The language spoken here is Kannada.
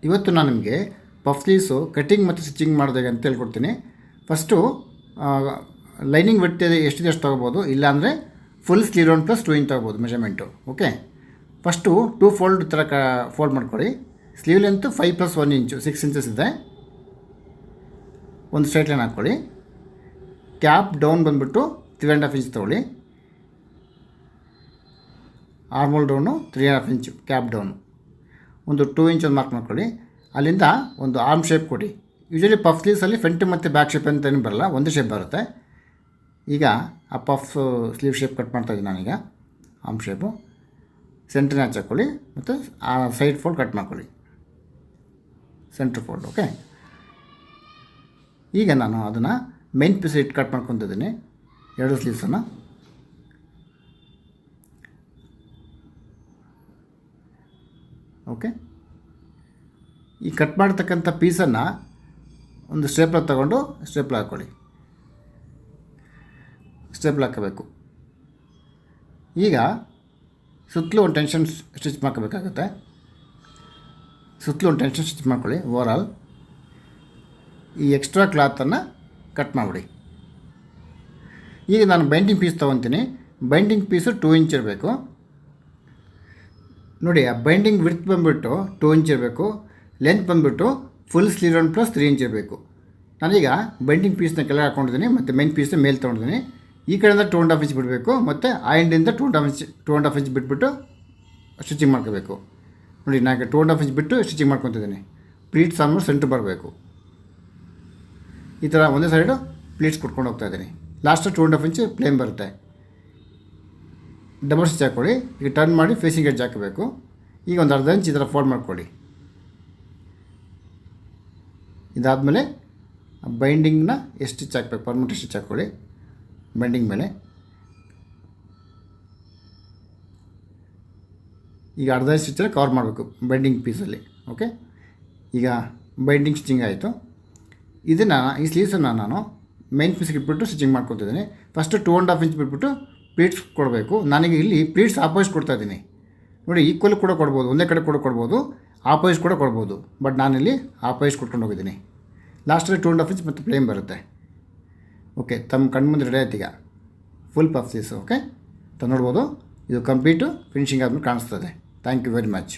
ಇವತ್ತು ನಾನು ನಿಮಗೆ ಪಫ್ ಸ್ಲೀವ್ಸು ಕಟಿಂಗ್ ಮತ್ತು ಸ್ಟಿಚಿಂಗ್ ಮಾಡೋದು ಹೇಗೆ ಅಂತ ಹೇಳ್ಕೊಡ್ತೀನಿ. ಫಸ್ಟು ಲೈನಿಂಗ್ ವಿಡ್ತ್ ಎಷ್ಟಿದೆ ಅಷ್ಟು ತೊಗೋಬೋದು, ಇಲ್ಲಾಂದರೆ full sleeve round plus 2 inch ತೊಗೋಬೋದು ಮೆಜರ್ಮೆಂಟು. ಓಕೆ, ಫಸ್ಟು 2 ಫೋಲ್ಡ್ ಥರ ಫೋಲ್ಡ್ ಮಾಡ್ಕೊಳ್ಳಿ. ಸ್ಲೀವ್ ಲೆಂತು 5 + 1 ಇಂಚು 6 ಇಂಚಸ್ ಇದೆ. ಒಂದು ಸ್ಟ್ರೈಟ್ ಲೈನ್ ಹಾಕ್ಕೊಳ್ಳಿ. ಕ್ಯಾಪ್ ಡೌನ್ ಬಂದುಬಿಟ್ಟು 3.5 ಇಂಚ್ ತೊಗೊಳ್ಳಿ. Armhole down 3.5 inch cap down. ಒಂದು 2 ಇಂಚ್ ಒಂದು ಮಾರ್ಕ್ ಮಾಡ್ಕೊಳ್ಳಿ. ಅಲ್ಲಿಂದ ಒಂದು ಆರ್ಮ್ ಶೇಪ್ ಕೊಡಿ. ಯೂಶಲಿ ಪಫ್ ಸ್ಲೀವ್ಸಲ್ಲಿ ಫ್ರಂಟ್ ಮತ್ತು ಬ್ಯಾಕ್ ಶೇಪ್ ಅಂತ ಏನು ಬರಲ್ಲ, ಒಂದು ಶೇಪ್ ಬರುತ್ತೆ. ಈಗ ಆ ಪಫ್ ಸ್ಲೀವ್ ಶೇಪ್ ಕಟ್ ಮಾಡ್ತಾಯಿದ್ದೀನಿ ನಾನೀಗ. ಆರ್ಮ್ ಶೇಪು ಸೆಂಟ್ರ್ ನ್ಯಾಚ್ ಹಾಕ್ಕೊಳ್ಳಿ ಮತ್ತು ಆ ಸೈಡ್ ಫೋಲ್ಡ್ ಕಟ್ ಮಾಡ್ಕೊಳ್ಳಿ, ಸೆಂಟ್ರ್ ಫೋಲ್ಡ್. ಓಕೆ, ಈಗ ನಾನು ಅದನ್ನು ಮೇನ್ ಪೀಸ್ ಇಟ್ಟು ಕಟ್ ಮಾಡ್ಕೊತಿದ್ದೀನಿ, 2 ಸ್ಲೀವ್ಸನ್ನು. ಓಕೆ, ಈ ಕಟ್ ಮಾಡ್ತಕ್ಕಂಥ ಪೀಸನ್ನು ಒಂದು ಸ್ಟೇಪ್ಲರ್ ತಗೊಂಡು ಸ್ಟೇಪ್ಲರ್ ಹಾಕ್ಕೊಳ್ಳಿ. ಸ್ಟೇಪ್ಲರ್ ಹಾಕಬೇಕು. ಈಗ ಸುತ್ತಲೂ ಒಂದು ಟೆನ್ಷನ್ ಸ್ಟಿಚ್ ಮಾಡ್ಕೋಬೇಕಾಗುತ್ತೆ. ಸುತ್ತಲೂ ಒಂದು ಟೆನ್ಷನ್ ಸ್ಟಿಚ್ ಮಾಡ್ಕೊಳ್ಳಿ. ಓವರಾಲ್ ಈ ಎಕ್ಸ್ಟ್ರಾ ಕ್ಲಾತನ್ನು ಕಟ್ ಮಾಡಿಬಿಡಿ. ಈಗ ನಾನು ಬೈಂಡಿಂಗ್ ಪೀಸ್ ತೊಗೊತೀನಿ. ಬೈಂಡಿಂಗ್ ಪೀಸು 2 ಇಂಚ್ ಇರಬೇಕು. ನೋಡಿ, ಆ ಬೈಂಡಿಂಗ್ ವಿಡ್ತ್ ಬಂದುಬಿಟ್ಟು 2 ಇಂಚ್ ಇರಬೇಕು. ಲೆಂತ್ ಬಂದುಬಿಟ್ಟು full sleeve round plus 3 inch ಇರಬೇಕು. ನಾನೀಗ ಬೈಂಡಿಂಗ್ ಪೀಸ್ನ ಕೆಳಗೆ ಹಾಕ್ಕೊಂಡಿದ್ದೀನಿ ಮತ್ತು ಮೇನ್ ಪೀಸ್ನ ಮೇಲೆ ತೊಗೊಂಡಿದ್ದೀನಿ. ಈ ಕಡೆಯಿಂದ 2.5 ಇಂಚ್ ಬಿಡಬೇಕು ಮತ್ತು ಆ ಎಂಡಿಂದ 2.5 ಇಂಚ್ ಬಿಟ್ಬಿಟ್ಟು ಸ್ಟಿಚಿಂಗ್ ಮಾಡ್ಕೋಬೇಕು. ನೋಡಿ, ನಾನು 2.5 ಇಂಚ್ ಬಿಟ್ಟು ಸ್ಟಿಚಿಂಗ್ ಮಾಡ್ಕೊತಿದ್ದೀನಿ. ಪ್ಲೀಟ್ಸ್ ಆಲ್ಮೋಸ್ಟ್ ಸೆಂಟ್ರ್ ಬರಬೇಕು. ಈ ಥರ ಒಂದೇ ಸೈಡು ಪ್ಲೀಟ್ಸ್ ಕೊಟ್ಕೊಂಡು ಹೋಗ್ತಾಯಿದ್ದೀನಿ. ಲಾಸ್ಟ್ 2.5 ಇಂಚ್ ಪ್ಲೇನ್ ಬರುತ್ತೆ. ಡಬಲ್ ಸ್ಟಿಚ್ ಹಾಕ್ಕೊಳ್ಳಿ. ಈಗ ಟರ್ನ್ ಮಾಡಿ ಫೇಸಿಂಗ್ ಎಡ್ಜ್ ಹಾಕಬೇಕು. ಈಗ ಒಂದು ಅರ್ಧ ಇಂಚ್ ಈ ಥರ ಫೋಲ್ಡ್ ಮಾಡ್ಕೊಳ್ಳಿ. ಇದಾದಮೇಲೆ ಬೈಂಡಿಂಗ್ನ ಎಷ್ಟು ಸ್ಟಿಚ್ ಹಾಕಬೇಕು, ಪರ್ಮನೆಂಟ್ ಸ್ಟಿಚ್ ಹಾಕ್ಕೊಳ್ಳಿ ಬೈಂಡಿಂಗ್ ಮೇಲೆ. ಈಗ ಅರ್ಧ ಸ್ಟಿಚಲ್ಲಿ ಕವರ್ ಮಾಡಬೇಕು ಬೈಂಡಿಂಗ್ ಪೀಸಲ್ಲಿ. ಓಕೆ, ಈಗ ಬೈಂಡಿಂಗ್ ಸ್ಟಿಚಿಂಗ್ ಆಯಿತು. ಇದನ್ನು ಈ ಸ್ಲೀವ್ಸನ್ನು ನಾನು ಮೈನ್ ಪೀಸ್ಗೆ ಇಟ್ಬಿಟ್ಟು ಸ್ಟಿಚಿಂಗ್ ಮಾಡ್ಕೊತಿದ್ದೀನಿ. ಫಸ್ಟು 2.5 ಇಂಚ್ ಬಿಟ್ಬಿಟ್ಟು ಪ್ಲೀಟ್ಸ್ ಕೊಡಬೇಕು. ನನಗೆ ಇಲ್ಲಿ ಪ್ಲೀಟ್ಸ್ ಆಪೋಸಿಟ್ ಕೊಡ್ತಾಯಿದ್ದೀನಿ. ನೋಡಿ, ಈಕ್ವಲ್ ಕೂಡ ಕೊಡ್ಬೋದು, ಒಂದೇ ಕಡೆ ಕೂಡ ಕೊಡ್ಬೋದು, ಆಪೋಸಿಟ್ ಕೂಡ ಕೊಡ್ಬೋದು. ಬಟ್ ನಾನಿಲ್ಲಿ ಆಪೋಸಿಟ್ ಕೊಟ್ಕೊಂಡು ಹೋಗಿದ್ದೀನಿ. ಲಾಸ್ಟಲ್ಲಿ 2.5 ಇಂಚ್ ಮತ್ತು ಪ್ಲೇನ್ ಬರುತ್ತೆ. ಓಕೆ, ತಮ್ಮ ಕಣ್ಮುಂದೆ ರೆಡಿ ಆಯ್ತು ಈಗ ಫುಲ್ ಪಫ್ ಸ್ಲೀವ್ಸ್. ಓಕೆ, ನೋಡ್ಬೋದು, ಇದು ಕಂಪ್ಲೀಟು ಫಿನಿಶಿಂಗ್ ಆದಮೇಲೆ ಕಾಣಿಸ್ತದೆ. Thank you very much.